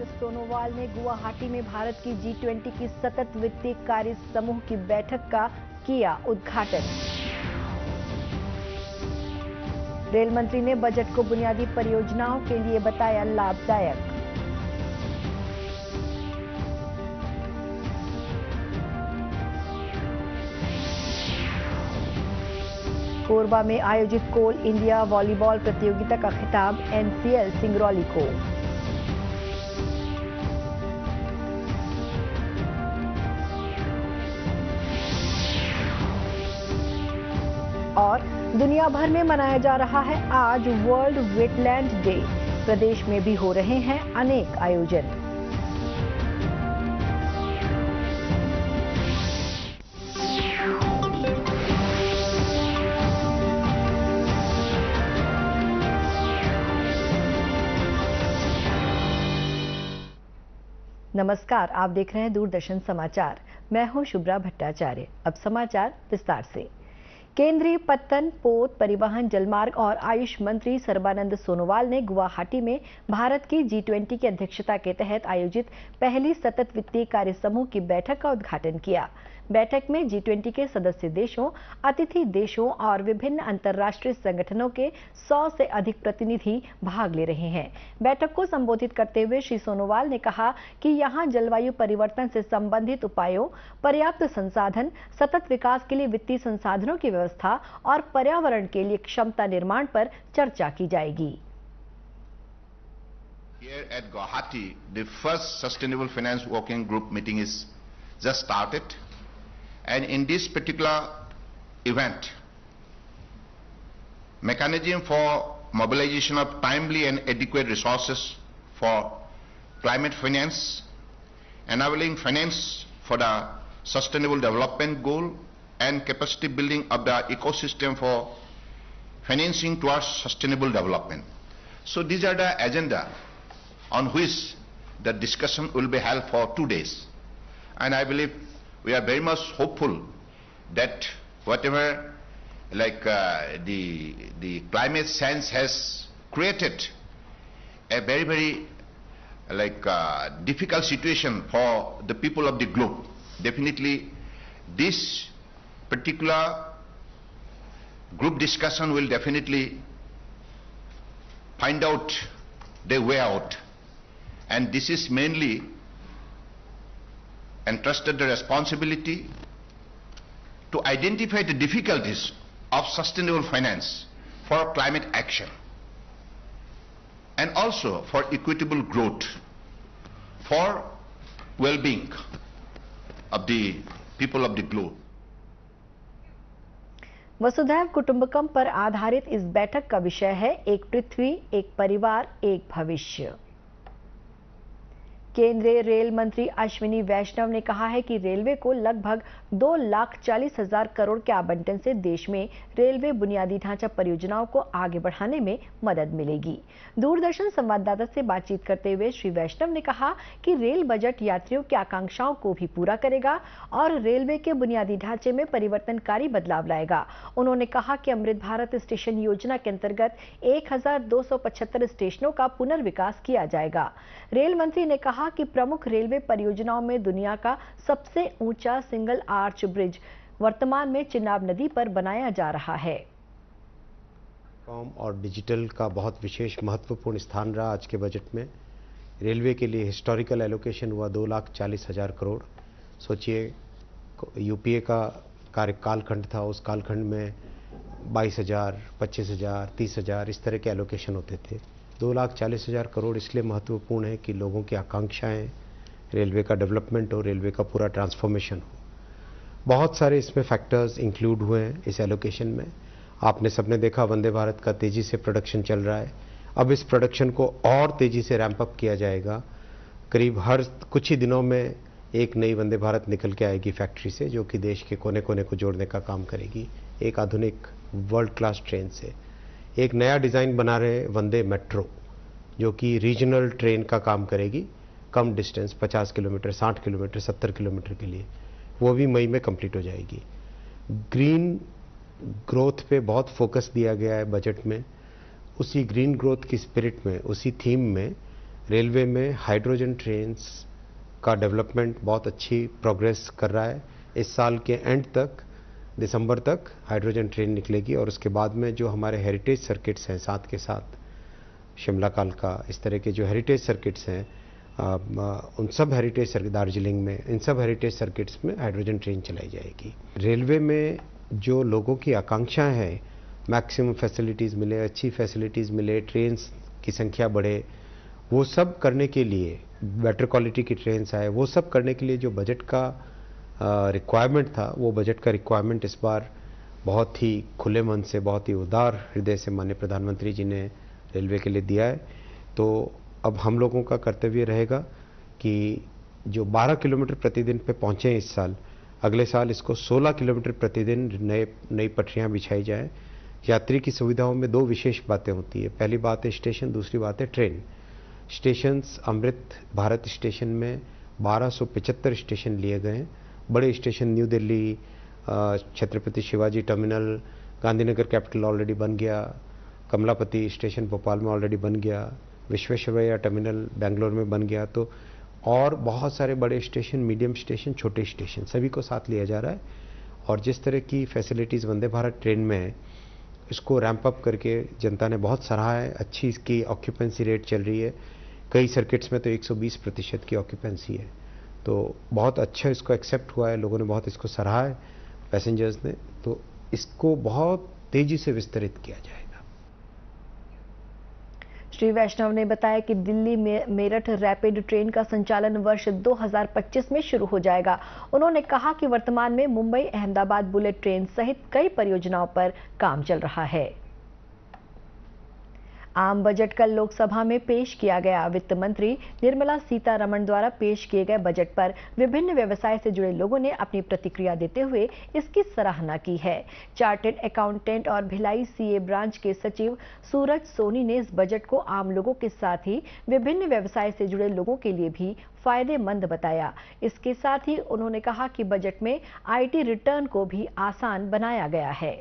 सोनोवाल ने गुवाहाटी में भारत की G20 की सतत वित्तीय कार्य समूह की बैठक का किया उद्घाटन। रेल मंत्री ने बजट को बुनियादी परियोजनाओं के लिए बताया लाभदायक। कोरबा में आयोजित कोल इंडिया वॉलीबॉल प्रतियोगिता का खिताब NCL सिंगरौली को। और दुनिया भर में मनाया जा रहा है आज वर्ल्ड वेटलैंड डे। प्रदेश में भी हो रहे हैं अनेक आयोजन। नमस्कार, आप देख रहे हैं दूरदर्शन समाचार। मैं हूं शुभ्रा भट्टाचार्य। अब समाचार विस्तार से। केंद्रीय पत्तन, पोत, परिवहन, जलमार्ग और आयुष मंत्री सर्बानंद सोनोवाल ने गुवाहाटी में भारत की G20 की अध्यक्षता के तहत आयोजित पहली सतत वित्तीय कार्य समूह की बैठक का उद्घाटन किया। बैठक में G20 के सदस्य देशों, अतिथि देशों और विभिन्न अंतर्राष्ट्रीय संगठनों के 100 से अधिक प्रतिनिधि भाग ले रहे हैं। बैठक को संबोधित करते हुए श्री सोनोवाल ने कहा कि यहां जलवायु परिवर्तन से संबंधित उपायों, पर्याप्त संसाधन, सतत विकास के लिए वित्तीय संसाधनों की व्यवस्था और पर्यावरण के लिए क्षमता निर्माण पर चर्चा की जाएगी। Here at Guwahati, the first Sustainable Finance Working Group meeting is just started. And in this particular event, mechanism for mobilization of timely and adequate resources for climate finance, enabling finance for the sustainable development goal, and capacity building of the ecosystem for financing towards sustainable development. So these are the agenda on which the discussion will be held for 2 days. And I believe we are very much hopeful that whatever the climate science has created a very difficult situation for the people of the globe. Definitely this particular group discussion will definitely find out the way out, and this is mainly entrusted the responsibility to identify the difficulties of sustainable finance for climate action and also for equitable growth, for well-being of the people of the globe. वसुधैव कुटुंबकम पर आधारित इस बैठक का विषय है एक पृथ्वी, एक परिवार, एक भविष्य। केंद्रीय रेल मंत्री अश्विनी वैष्णव ने कहा है कि रेलवे को लगभग 2,40,000 करोड़ के आवंटन से देश में रेलवे बुनियादी ढांचा परियोजनाओं को आगे बढ़ाने में मदद मिलेगी। दूरदर्शन संवाददाता से बातचीत करते हुए श्री वैष्णव ने कहा कि रेल बजट यात्रियों की आकांक्षाओं को भी पूरा करेगा और रेलवे के बुनियादी ढांचे में परिवर्तनकारी बदलाव लाएगा। उन्होंने कहा कि अमृत भारत स्टेशन योजना के अंतर्गत 1,275 स्टेशनों का पुनर्विकास किया जाएगा। रेल मंत्री ने कहा कि प्रमुख रेलवे परियोजनाओं में दुनिया का सबसे ऊंचा सिंगल आर्च ब्रिज वर्तमान में चिनाब नदी पर बनाया जा रहा है। और डिजिटल का बहुत विशेष महत्वपूर्ण स्थान रहा आज के बजट में। रेलवे के लिए हिस्टोरिकल एलोकेशन हुआ 2,40,000 करोड़। सोचिए यूपीए का कार्यकालखंड था, उस कालखंड में 22,000, 25,000, 30,000 इस तरह के एलोकेशन होते थे। 2,40,000 करोड़ इसलिए महत्वपूर्ण है कि लोगों की आकांक्षाएं, रेलवे का डेवलपमेंट हो, रेलवे का पूरा ट्रांसफॉर्मेशन हो। बहुत सारे इसमें फैक्टर्स इंक्लूड हुए हैं इस एलोकेशन में। आपने सबने देखा वंदे भारत का तेजी से प्रोडक्शन चल रहा है। अब इस प्रोडक्शन को और तेजी से रैंप अप किया जाएगा। करीब हर कुछ ही दिनों में एक नई वंदे भारत निकल के आएगी फैक्ट्री से, जो कि देश के कोने कोने को जोड़ने का काम करेगी एक आधुनिक वर्ल्ड क्लास ट्रेन से। एक नया डिज़ाइन बना रहे वंदे मेट्रो, जो कि रीजनल ट्रेन का काम करेगी, कम डिस्टेंस 50 किलोमीटर, 60 किलोमीटर, 70 किलोमीटर के लिए। वो भी मई में कंप्लीट हो जाएगी। ग्रीन ग्रोथ पे बहुत फोकस दिया गया है बजट में। उसी ग्रीन ग्रोथ की स्पिरिट में, उसी थीम में रेलवे में हाइड्रोजन ट्रेन्स का डेवलपमेंट बहुत अच्छी प्रोग्रेस कर रहा है। इस साल के एंड तक, दिसंबर तक हाइड्रोजन ट्रेन निकलेगी और उसके बाद में जो हमारे हेरिटेज सर्किट्स हैं, साथ के साथ शिमला कालका, इस तरह के जो हेरिटेज सर्किट्स हैं, उन सब हेरिटेज सर्किट, दार्जिलिंग में, इन सब हेरिटेज सर्किट्स में हाइड्रोजन ट्रेन चलाई जाएगी। रेलवे में जो लोगों की आकांक्षाएं हैं, मैक्सिमम फैसिलिटीज़ मिले, अच्छी फैसिलिटीज़ मिले, ट्रेन्स की संख्या बढ़े, वो सब करने के लिए, बेटर क्वालिटी की ट्रेन्स आए, वो सब करने के लिए जो बजट का रिक्वायरमेंट था, वो बजट का रिक्वायरमेंट इस बार बहुत ही खुले मन से, बहुत ही उदार हृदय से माननीय प्रधानमंत्री जी ने रेलवे के लिए दिया है। तो अब हम लोगों का कर्तव्य रहेगा कि जो 12 किलोमीटर प्रतिदिन पे पहुंचे इस साल, अगले साल इसको 16 किलोमीटर प्रतिदिन नई पटरियां बिछाई जाए। यात्री की सुविधाओं में 2 विशेष बातें होती है। पहली बात है स्टेशन, दूसरी बात है train. Stations, Amrit Bharat station में 1275 स्टेशन लिए गए हैं। बड़े station new Delhi, Chhatrapati Shivaji terminal, Gandhinagar capital already बन गया, कमलापति स्टेशन भोपाल में ऑलरेडी बन गया, विश्वेश्वरैया टर्मिनल बेंगलोर में बन गया, तो और बहुत सारे बड़े स्टेशन, मीडियम स्टेशन, छोटे स्टेशन, सभी को साथ लिया जा रहा है। और जिस तरह की फैसिलिटीज़ वंदे भारत ट्रेन में है, इसको रैंप अप करके जनता ने बहुत सराहा है। अच्छी इसकी ऑक्यूपेंसी रेट चल रही है, कई सर्किट्स में तो 120% की ऑक्यूपेंसी है। तो बहुत अच्छा इसको एक्सेप्ट हुआ है, लोगों ने बहुत इसको सराहा है, पैसेंजर्स ने। तो इसको बहुत तेजी से विस्तरित किया जाएगा। श्री वैष्णव ने बताया कि दिल्ली मेरठ रैपिड ट्रेन का संचालन वर्ष 2025 में शुरू हो जाएगा। उन्होंने कहा कि वर्तमान में मुंबई अहमदाबाद बुलेट ट्रेन सहित कई परियोजनाओं पर काम चल रहा है। आम बजट कल लोकसभा में पेश किया गया। वित्त मंत्री निर्मला सीतारमण द्वारा पेश किए गए बजट पर विभिन्न व्यवसाय से जुड़े लोगों ने अपनी प्रतिक्रिया देते हुए इसकी सराहना की है। चार्टेड अकाउंटेंट और भिलाई सीए ब्रांच के सचिव सूरज सोनी ने इस बजट को आम लोगों के साथ ही विभिन्न व्यवसाय से जुड़े लोगों के लिए भी फायदेमंद बताया। इसके साथ ही उन्होंने कहा कि बजट में आईटी रिटर्न को भी आसान बनाया गया है।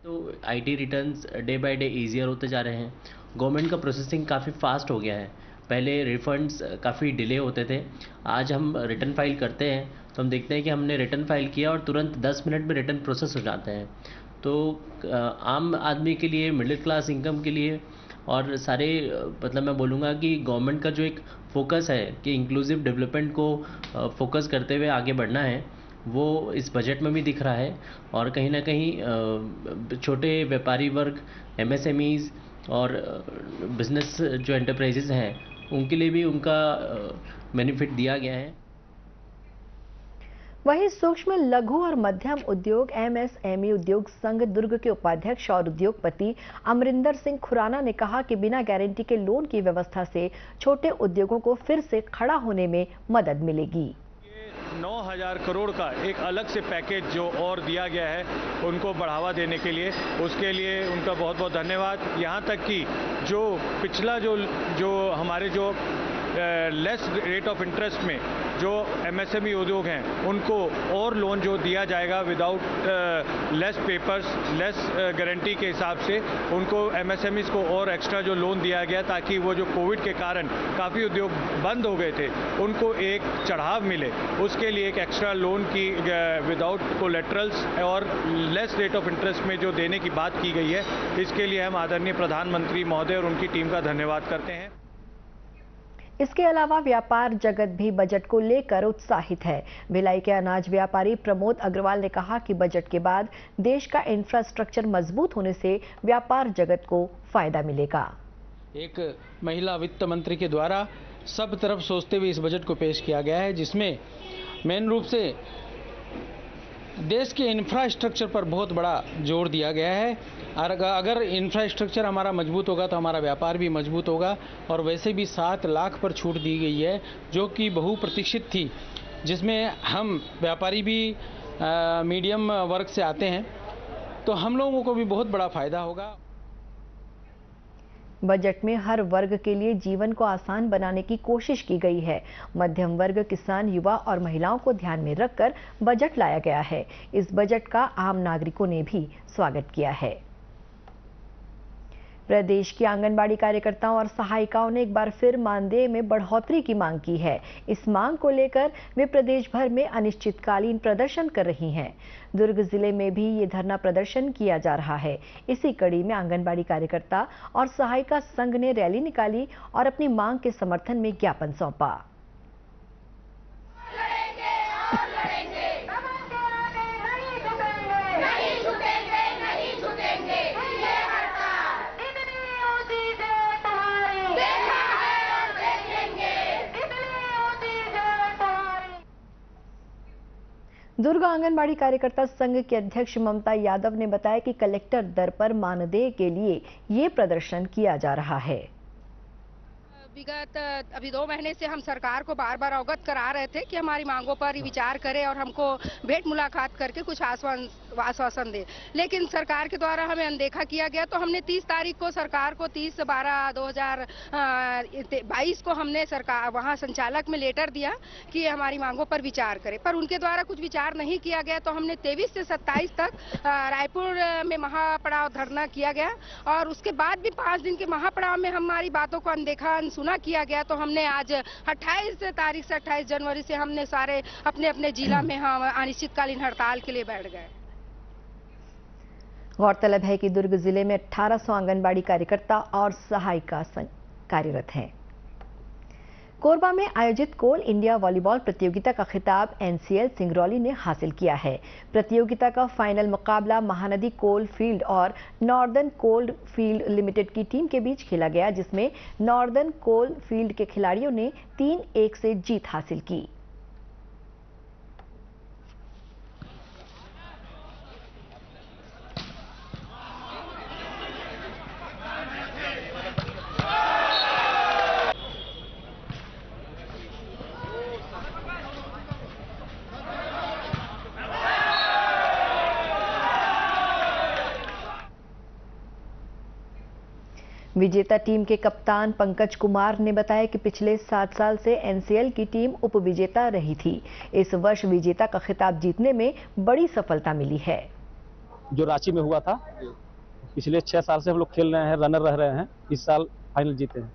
तो IT returns day by day easier होते जा रहे हैं। गवर्नमेंट का प्रोसेसिंग काफ़ी फास्ट हो गया है। पहले रिफंड्स काफ़ी डिले होते थे। आज हम रिटर्न फाइल करते हैं तो हम देखते हैं कि हमने रिटर्न फाइल किया और तुरंत 10 मिनट में रिटर्न प्रोसेस हो जाते हैं। तो आम आदमी के लिए, मिडिल क्लास इनकम के लिए और सारे, मतलब मैं बोलूँगा कि गवर्नमेंट का जो एक फोकस है कि इंक्लूसिव डेवलपमेंट को फोकस करते हुए आगे बढ़ना है, वो इस बजट में भी दिख रहा है। और कहीं ना कहीं छोटे व्यापारी वर्ग, एमएसएमईज और बिजनेस जो एंटरप्राइजेज हैं, उनके लिए भी उनका बेनिफिट दिया गया है। वहीं सूक्ष्म, लघु और मध्यम उद्योग एमएसएमई उद्योग संघ दुर्ग के उपाध्यक्ष और उद्योगपति अमरिंदर सिंह खुराना ने कहा कि बिना गारंटी के लोन की व्यवस्था से छोटे उद्योगों को फिर से खड़ा होने में मदद मिलेगी। 9,000 करोड़ का एक अलग से पैकेज जो और दिया गया है उनको बढ़ावा देने के लिए, उसके लिए उनका बहुत बहुत धन्यवाद। यहाँ तक कि जो पिछला जो हमारे जो लेस रेट ऑफ इंटरेस्ट में जो एमएसएमई उद्योग हैं उनको और लोन जो दिया जाएगा without less papers, less guarantee के हिसाब से उनको एमएसएमईज को और एक्स्ट्रा जो लोन दिया गया, ताकि वो जो कोविड के कारण काफ़ी उद्योग बंद हो गए थे उनको एक चढ़ाव मिले। उसके लिए एक एक्स्ट्रा लोन की विदाउट कोलेटरल्स और लेस रेट ऑफ इंटरेस्ट में जो देने की बात की गई है, इसके लिए हम आदरणीय प्रधानमंत्री महोदय और उनकी टीम का धन्यवाद करते हैं। इसके अलावा व्यापार जगत भी बजट को लेकर उत्साहित है। भिलाई के अनाज व्यापारी प्रमोद अग्रवाल ने कहा कि बजट के बाद देश का इंफ्रास्ट्रक्चर मजबूत होने से व्यापार जगत को फायदा मिलेगा। एक महिला वित्त मंत्री के द्वारा सब तरफ सोचते हुए इस बजट को पेश किया गया है, जिसमें मेन रूप से देश के इंफ्रास्ट्रक्चर पर बहुत बड़ा जोर दिया गया है। और अगर इंफ्रास्ट्रक्चर हमारा मजबूत होगा तो हमारा व्यापार भी मजबूत होगा। और वैसे भी 7 लाख पर छूट दी गई है जो कि बहुप्रतीक्षित थी, जिसमें हम व्यापारी भी मीडियम वर्ग से आते हैं, तो हम लोगों को भी बहुत बड़ा फायदा होगा। बजट में हर वर्ग के लिए जीवन को आसान बनाने की कोशिश की गई है। मध्यम वर्ग, किसान, युवा और महिलाओं को ध्यान में रखकर बजट लाया गया है। इस बजट का आम नागरिकों ने भी स्वागत किया है। प्रदेश की आंगनबाड़ी कार्यकर्ताओं और सहायिकाओं ने एक बार फिर मानदेय में बढ़ोतरी की मांग की है। इस मांग को लेकर वे प्रदेश भर में अनिश्चितकालीन प्रदर्शन कर रही हैं। दुर्ग जिले में भी ये धरना प्रदर्शन किया जा रहा है। इसी कड़ी में आंगनबाड़ी कार्यकर्ता और सहायिका संघ ने रैली निकाली और अपनी मांग के समर्थन में ज्ञापन सौंपा। दुर्ग आंगनबाड़ी कार्यकर्ता संघ के अध्यक्ष ममता यादव ने बताया कि कलेक्टर दर पर मानदेय के लिए ये प्रदर्शन किया जा रहा है। विगत अभी 2 महीने से हम सरकार को बार बार अवगत करा रहे थे कि हमारी मांगों पर विचार करे और हमको भेंट मुलाकात करके कुछ आश्वासन दे, लेकिन सरकार के द्वारा हमें अनदेखा किया गया। तो हमने 30 तारीख को सरकार को 30/12/2022 को हमने सरकार वहां संचालक में लेटर दिया कि हमारी मांगों पर विचार करे, पर उनके द्वारा कुछ विचार नहीं किया गया। तो हमने 23 से 27 तक रायपुर में महापड़ाव धरना किया गया और उसके बाद भी 5 दिन के महापड़ाव में हमारी बातों को अनदेखा अनसुना किया गया। तो हमने आज 28 तारीख से 28 जनवरी से हमने सारे अपने अपने जिला में हम अनिश्चितकालीन हड़ताल के लिए बैठ गए। गौरतलब है कि दुर्ग जिले में 1800 आंगनबाड़ी कार्यकर्ता और सहायिका कार्यरत हैं। कोरबा में आयोजित कोल इंडिया वॉलीबॉल प्रतियोगिता का खिताब एनसीएल सिंगरौली ने हासिल किया है। प्रतियोगिता का फाइनल मुकाबला महानदी कोल फील्ड और नॉर्दर्न कोल फील्ड लिमिटेड की टीम के बीच खेला गया, जिसमें नॉर्दर्न कोल फील्ड के खिलाड़ियों ने 3-1 से जीत हासिल की। विजेता टीम के कप्तान पंकज कुमार ने बताया कि पिछले 7 साल से एनसीएल की टीम उप विजेता रही थी। इस वर्ष विजेता का खिताब जीतने में बड़ी सफलता मिली है। जो रांची में हुआ था, पिछले 6 साल से हम लोग खेल रहे हैं, रनर रह रहे हैं, इस साल फाइनल जीते हैं।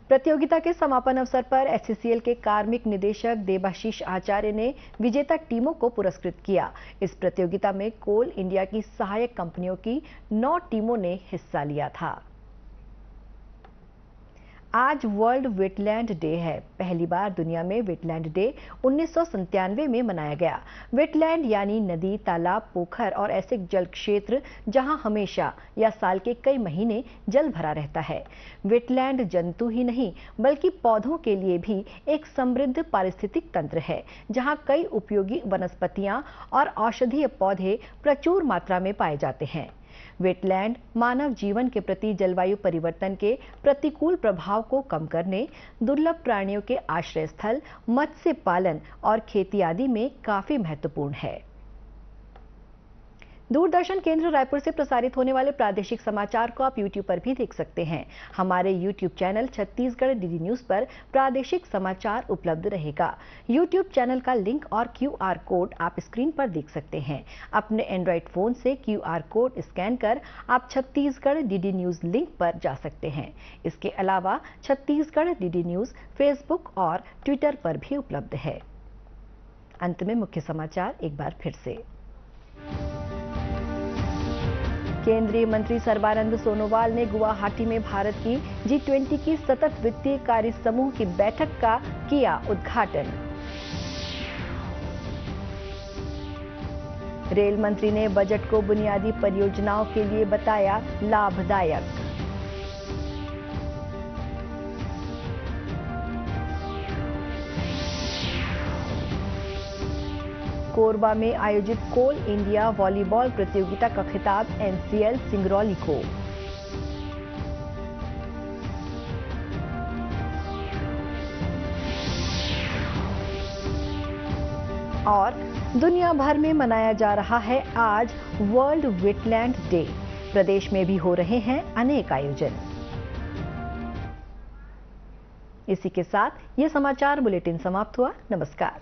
प्रतियोगिता के समापन अवसर पर एचसीसीएल के कार्मिक निदेशक देबाशीष आचार्य ने विजेता टीमों को पुरस्कृत किया। इस प्रतियोगिता में कोल इंडिया की सहायक कंपनियों की 9 टीमों ने हिस्सा लिया था। आज वर्ल्ड वेटलैंड डे है। पहली बार दुनिया में वेटलैंड डे 1997 में मनाया गया। वेटलैंड यानी नदी, तालाब, पोखर और ऐसे जल क्षेत्र जहां हमेशा या साल के कई महीने जल भरा रहता है। वेटलैंड जंतु ही नहीं बल्कि पौधों के लिए भी एक समृद्ध पारिस्थितिक तंत्र है, जहां कई उपयोगी वनस्पतियां और औषधीय पौधे प्रचुर मात्रा में पाए जाते हैं। वेटलैंड मानव जीवन के प्रति जलवायु परिवर्तन के प्रतिकूल प्रभाव को कम करने, दुर्लभ प्राणियों के आश्रय स्थल, मत्स्य पालन और खेती आदि में काफी महत्वपूर्ण है। दूरदर्शन केंद्र रायपुर से प्रसारित होने वाले प्रादेशिक समाचार को आप YouTube पर भी देख सकते हैं। हमारे YouTube channel Chhattisgarh DD news पर प्रादेशिक समाचार उपलब्ध रहेगा। YouTube चैनल का लिंक और QR कोड आप स्क्रीन पर देख सकते हैं। अपने एंड्रॉइड फोन से QR कोड स्कैन कर आप छत्तीसगढ़ डीडी न्यूज लिंक पर जा सकते हैं। इसके अलावा छत्तीसगढ़ डीडी न्यूज फेसबुक और ट्विटर पर भी उपलब्ध है। अंत में मुख्य समाचार एक बार फिर से। केंद्रीय मंत्री सर्बानंद सोनोवाल ने गुवाहाटी में भारत की G20 की सतत वित्तीय कार्य समूह की बैठक का किया उद्घाटन। रेल मंत्री ने बजट को बुनियादी परियोजनाओं के लिए बताया लाभदायक। कोरबा में आयोजित कोल इंडिया वॉलीबॉल प्रतियोगिता का खिताब एनसीएल सिंगरौली को। और दुनिया भर में मनाया जा रहा है आज वर्ल्ड वेटलैंड डे। प्रदेश में भी हो रहे हैं अनेक आयोजन। इसी के साथ ये समाचार बुलेटिन समाप्त हुआ। नमस्कार।